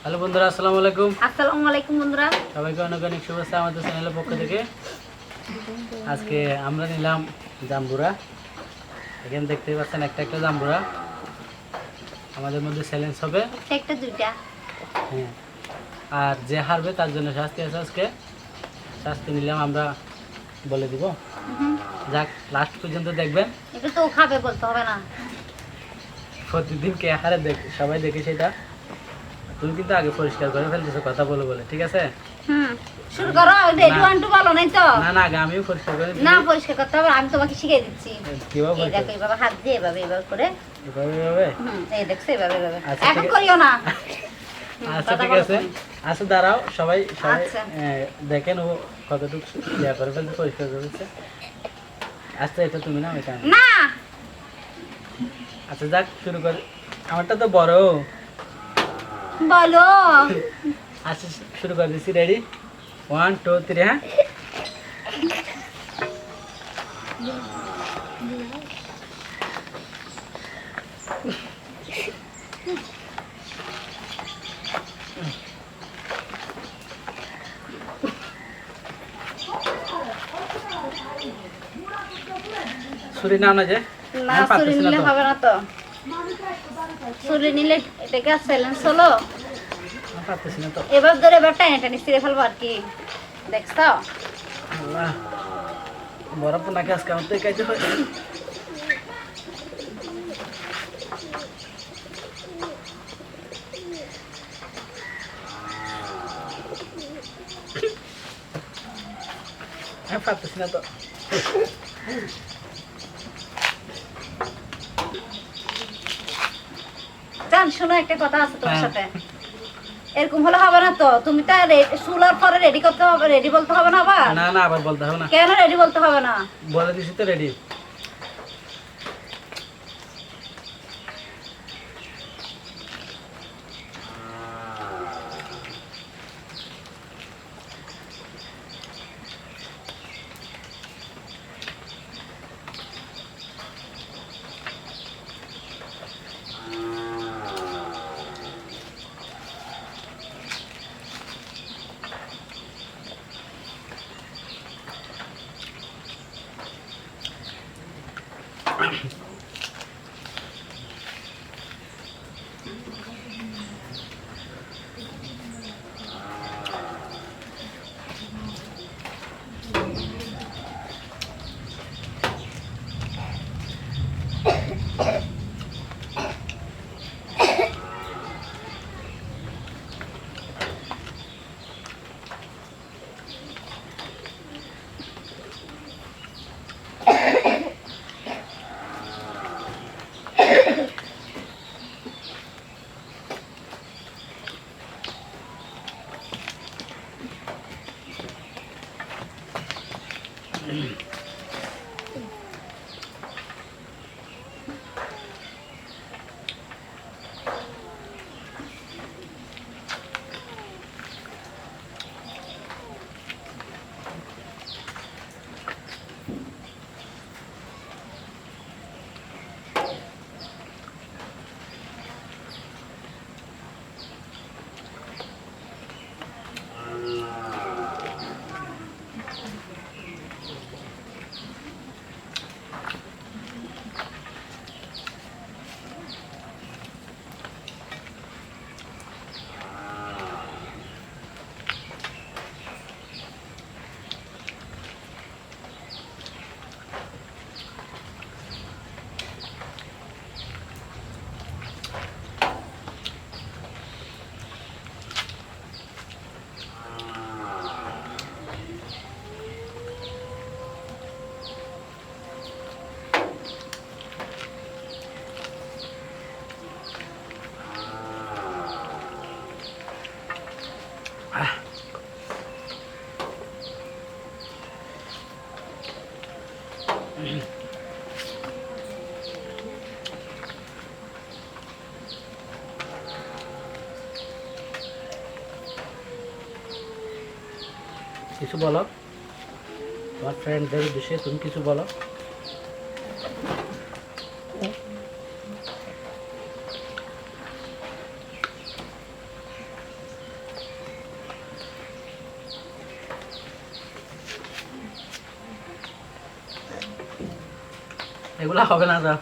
Hello বন্ধুরা, আসসালামু আলাইকুম। আসসালামু আলাইকুম বন্ধুরা, সবাইকে অনেক অনেক শুভেচ্ছা আমাদের চ্যানেলের পক্ষ থেকে। আজকে আমরা নিলাম জাম্বুরা। এখানে দেখতেই পাচ্ছেন একটা একটা জাম্বুরা। আমাদের মধ্যে চ্যালেঞ্জ হবে একটা দুইটা। হ্যাঁ, আর যে হারবে তার জন্য শাস্তি আছে। আজকে শাস্তি নিলাম আমরা বলে দিব। যাক, লাস্ট পর্যন্ত দেখবেন। এটা তো খাবে বলতে হবে না। প্রতিদিন কে হারে সবাই দেখে সেটা। তুমি কিন্তু আগে পরিষ্কার করে ফেলতেছো কথা বলে বলে, ঠিক আছে? শুরু করো। রেডি ওয়ান টু বলো নাই তো? না না, আগে আমিও পরিষ্কার করে না, পরিষ্কার করতে হবে। আমি তোমাকে শিখিয়ে দিচ্ছি। কিভাবে? এই দেখো, এইভাবে হাত দিয়ে এভাবে করে। এভাবে? এই দেখছো, এভাবে। আচ্ছা, এখন করিও না। আচ্ছা ঠিক আছে, আচ্ছা দাঁড়াও। সবাই আচ্ছা। দেখেন ও কতটুকু ইয়া করে ফেলছে, পরিষ্কার করে ফেলছে। আচ্ছা, এটা তুমি না, এটা না। আচ্ছা যাক, শুরু কর। আমারটা তো বড়। বলো। আচ্ছা শুরু করে দিচ্ছি। রেডি? 1 2 3। হ্যাঁ, ছুরি নাও না যে। না, আমি ছুরি পারতেছি না নিলে তো। হবে না তো। ছুরি নিলে এটাকে চ্যালেঞ্জ হলো। আমি পারতেছি না তো। এবার ধরে এবার টানি ছিঁড়ে ফেলবো আর কি। দেখছো? আল্লাহ, বরফ নাকি আজকে আমার তো খাইতে হয়। আমি পারতেছি না তো। জান, শোনো, একটা কথা আছে তোমার হ্যাঁ। সাথে। এরকম হলে হবে না তো। তুমি তো শুলার পরে রেডি করতে হবে, রেডি বলতে হবে না আবার। না না, আবার বলতে হবে না। কেন রেডি বলতে হবে না? বলে দিছি তো, রেডি। কিছু বলো তোমার ফ্রেন্ডদের বিষয়ে, তুমি কিছু বলো। এগুলা হবে না তো।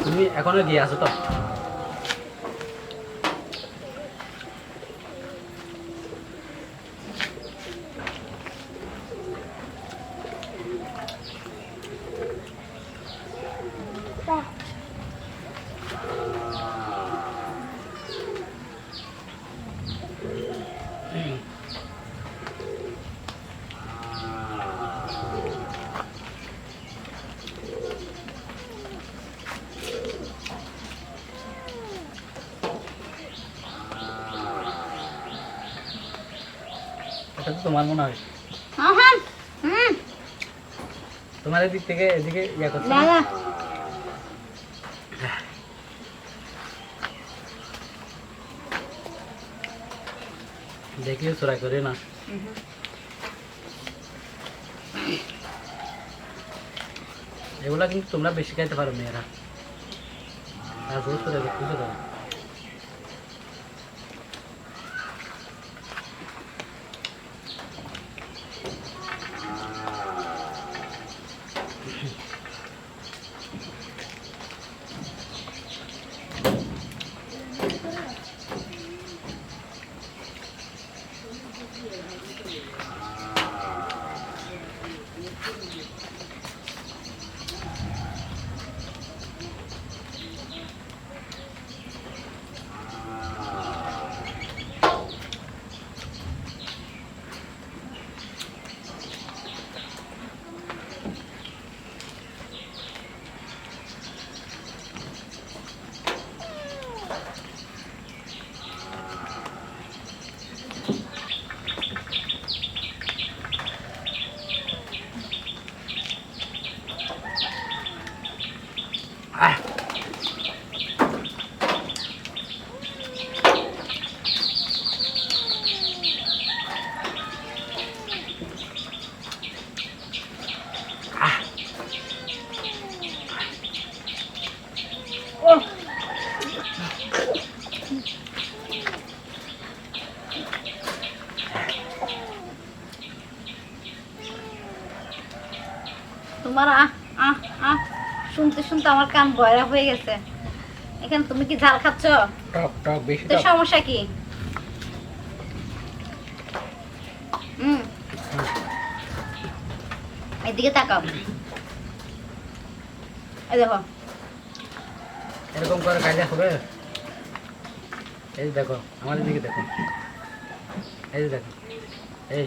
তুমি এখনো গিয়ে আছো তো? এটা তো তোমার মনে হয়। হ্যাঁ হ্যাঁ হুম তোমার এদিক থেকে এদিকে ইয়া করছো না না? না দেখিও চোরা করে না। এগুলা কিন্তু তোমরা বেশি খাইতে পারো মেয়েরা, আর রোজ করে দেখতেছো তো। আহ, আহ, ও তোমার আহ আহ আহ শুনতে শুনতে আমার কান বয়রা হয়ে গেছে। এখানে তুমি কি ঝাল খাচ্ছ? টক টক বেশি তো টক। সমস্যা কি? হুম এদিকে তাকাও, এই দেখো। এরকম করে কাজে হবে। এই যে দেখো, আমাদের দিকে দেখো, এই যে দেখো, এই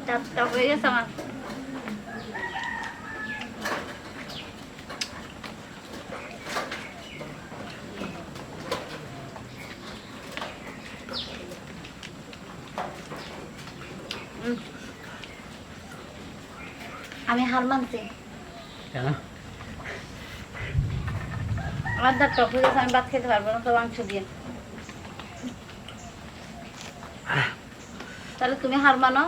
দাঁতটা হয়ে গেছে আমার। আমি হার মানছি, কেন? আমার দাঁত টক হয়ে গেছে, আমি ভাত খেতে পারবো না তো মাংস দিয়ে। তাহলে তুমি হার মানো।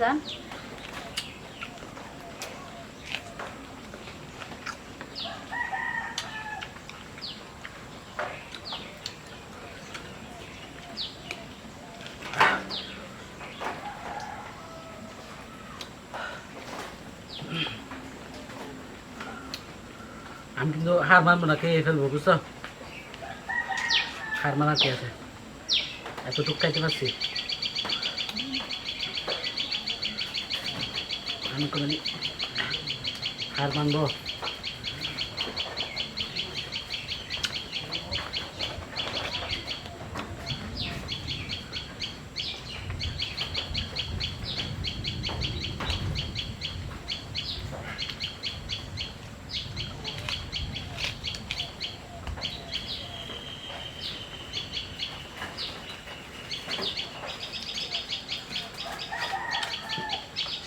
জান আমি কিন্তু হার মানবো না, খেয়ে ফেলবো, বুঝছো? হার মানা কি আছে, এতটুক খাইতে পারছি। আমি কোনোদিন হার মানবো?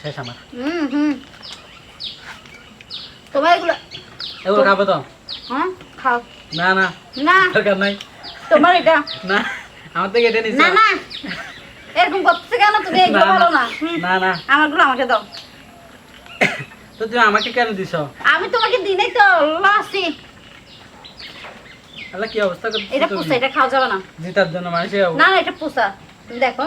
শেষ আমার। তোমার এগুলো এগুলো খাবো তো? হ্যাঁ খাও। না না না দরকার নাই। তোমার এটা না আমার থেকে এটা নিছো। না না এরকম করতেছে কেন তুমি? এগুলো না, ভালো না। না না আমারগুলো আমাকে দাও। তো তুমি আমাকে কেন দিছো? আমি তোমাকে দিই তো লসি। আল্লাহ কি অবস্থা করছিস এটা তুমি? পুষা, এটা খাওয়া যাবে না। জিতার জন্য মানুষের না না এটা পুষা, তুমি দেখো।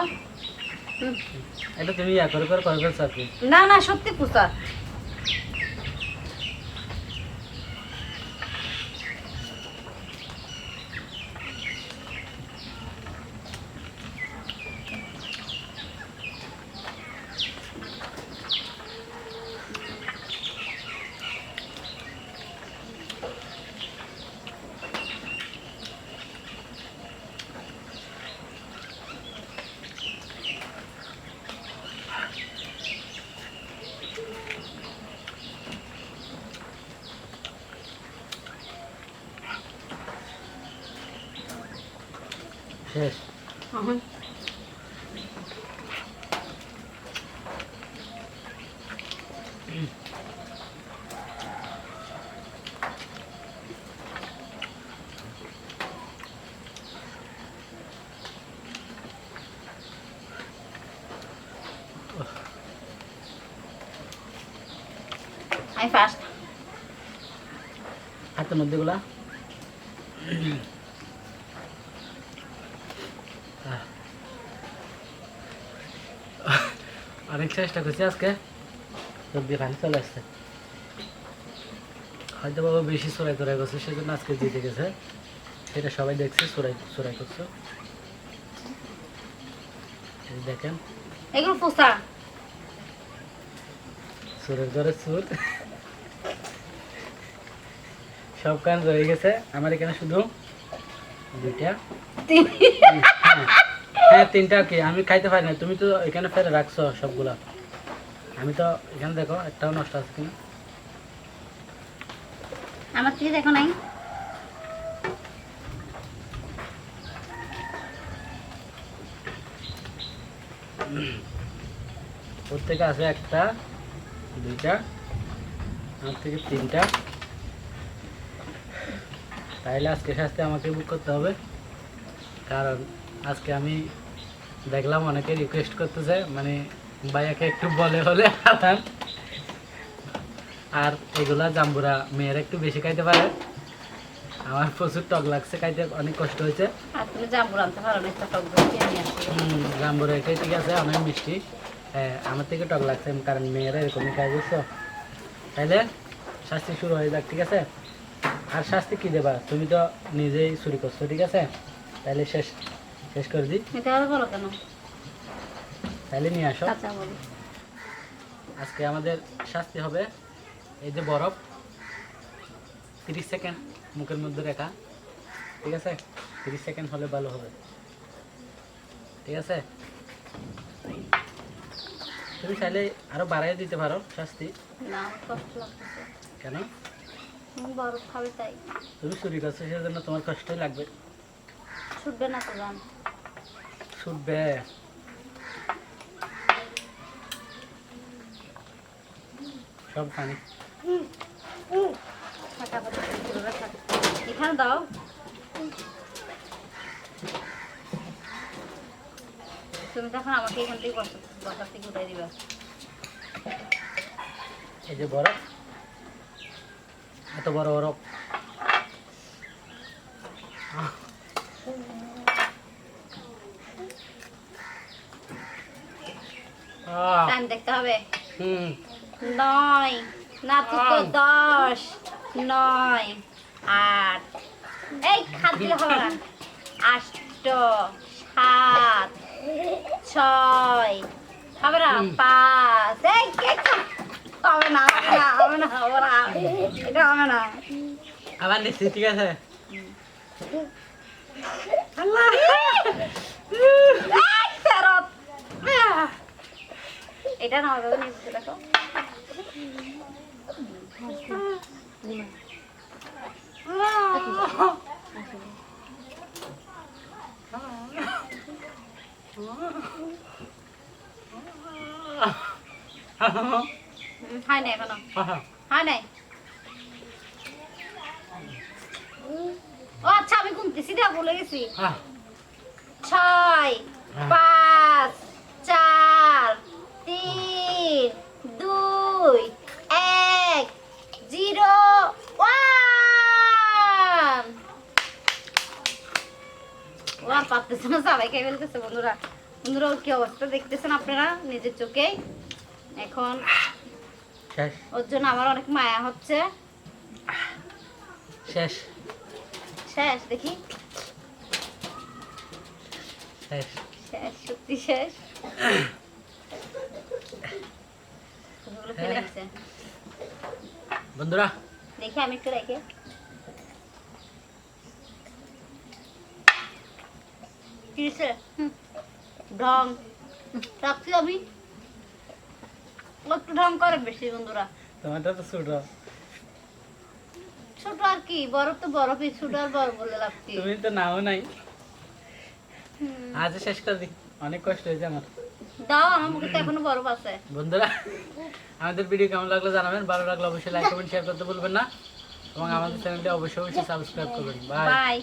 এটা তুমি ইয়া করে করে ফেলছো আর কি। না না সত্যি পুষা। শেষ। আমি ফার্স্ট। হাতের মধ্যে গুলা অনেক চেষ্টা করছি আজকে, সবজি পানি চলে আসছে। হয়তো বাবা বেশি চোরাই তোরাই করছে, সেজন্য আজকে জিতে গেছে। সেটা সবাই দেখছে, চোরাই চোরাই করছো। দেখেন এগুলো পুষা। চোরের ঘরে চোর, সব কাজ হয়ে গেছে। আমার এখানে শুধু দুইটা, হ্যাঁ তিনটা কি আমি খাইতে পারি না। তুমি তো এখানে ফেলে রাখছো সবগুলা, আমি তো এখানে দেখো একটাও নষ্ট আছে কিনা। আমার থেকে দেখো নাই। ওর থেকে আছে একটা, দুইটা, আমার থেকে তিনটা। তাইলে আজকে শাস্তি আমাকে বুক করতে হবে, কারণ আজকে আমি দেখলাম অনেকে রিকোয়েস্ট করতেছে, মানে ভাইয়াকে একটু বলে হলে আনান। আর এগুলা জাম্বুরা মেয়েরা একটু বেশি খাইতে পারে। আমার প্রচুর টক লাগছে, খাইতে অনেক কষ্ট হয়েছে। আর তুমি জাম্বুরা আনতে পারো না, একটা টক দই আমি আসছি। জাম্বুরা এটাই ঠিক আছে, অনেক মিষ্টি। হ্যাঁ আমার থেকে টক লাগছে, কারণ মেয়েরা এরকমই খাই, বুঝছো? তাইলে শাস্তি শুরু হয়ে যাক, ঠিক আছে? আর শাস্তি কি দেবা? তুমি তো নিজেই চুরি করছো, ঠিক আছে? তাইলে শেষ শেষ করে দিই। এটা আর বলো কেন? তাইলে নিয়ে আসো। কাঁচা বলো। আজকে আমাদের শাস্তি হবে এই যে বরফ 30 সেকেন্ড মুখের মধ্যে রাখা, ঠিক আছে? 30 সেকেন্ড হলে ভালো হবে, ঠিক আছে? তুমি চাইলে আরো বাড়াই দিতে পারো শাস্তি। না কষ্ট লাগতেছে। কেন? তুমি বরফ খাবে তাই। তুমি চুরি করছো, সেজন্য তোমার কষ্টই লাগবে। ছুটবে না তো জান। ছুটবে। সব পানি এখানে দাও। তুমি তখন আমাকে এখান থেকে বসার থেকে উঠাই দিবা। এই যে বরফ, এত বড় বরফ। টাইম দেখতে হবে। হুম 9 না তো 10 9 8 এই খাদ দিলে হবে না। 8 7 6 হবে না 5 এই হবে না হবে না হবে না এটা হবে না। আবার নিচ্ছি, ঠিক আছে? এটা না হবে না, দেখো হয় না এখনো, হয় নাই। ও আচ্ছা, আমি গুনতেছি দেওয়া ভুলে গেছি। 6 5 4 3 2 1 0 1। ও আর পারতেছে না, সবাই খেয়ে ফেলতেছে। বন্ধুরা বন্ধুরা ওর কি অবস্থা দেখতেছেন আপনারা নিজের চোখে। এখন শেষ ওর জন্য আমার অনেক মায়া হচ্ছে। শেষ শেষ দেখি, শেষ শেষ সত্যি শেষ। ওগুলো ফেলে গেছে। বন্ধুরা দেখি আমি একটু রেখে, কি হয়েছে? ঢং রাখছি আমি, ও একটু ঢং করে বেশি। বন্ধুরা তোমারটা তো ছোট, ছোট আর কি, বরফ তো বরফই, ছোট আর বরফ বলে লাগছি। তুমি তো নাও নাই। আজ শেষ করে দিই, অনেক কষ্ট হয়েছে আমার। দাও, আমার মুখে তো এখনো বরফ আছে। বন্ধুরা আমাদের ভিডিও কেমন লাগলো জানাবেন, ভালো লাগলে অবশ্যই লাইক কমেন্ট শেয়ার করতে ভুলবেন না, এবং আমাদের চ্যানেলটি অবশ্যই সাবস্ক্রাইব করবেন। বাই। বাই।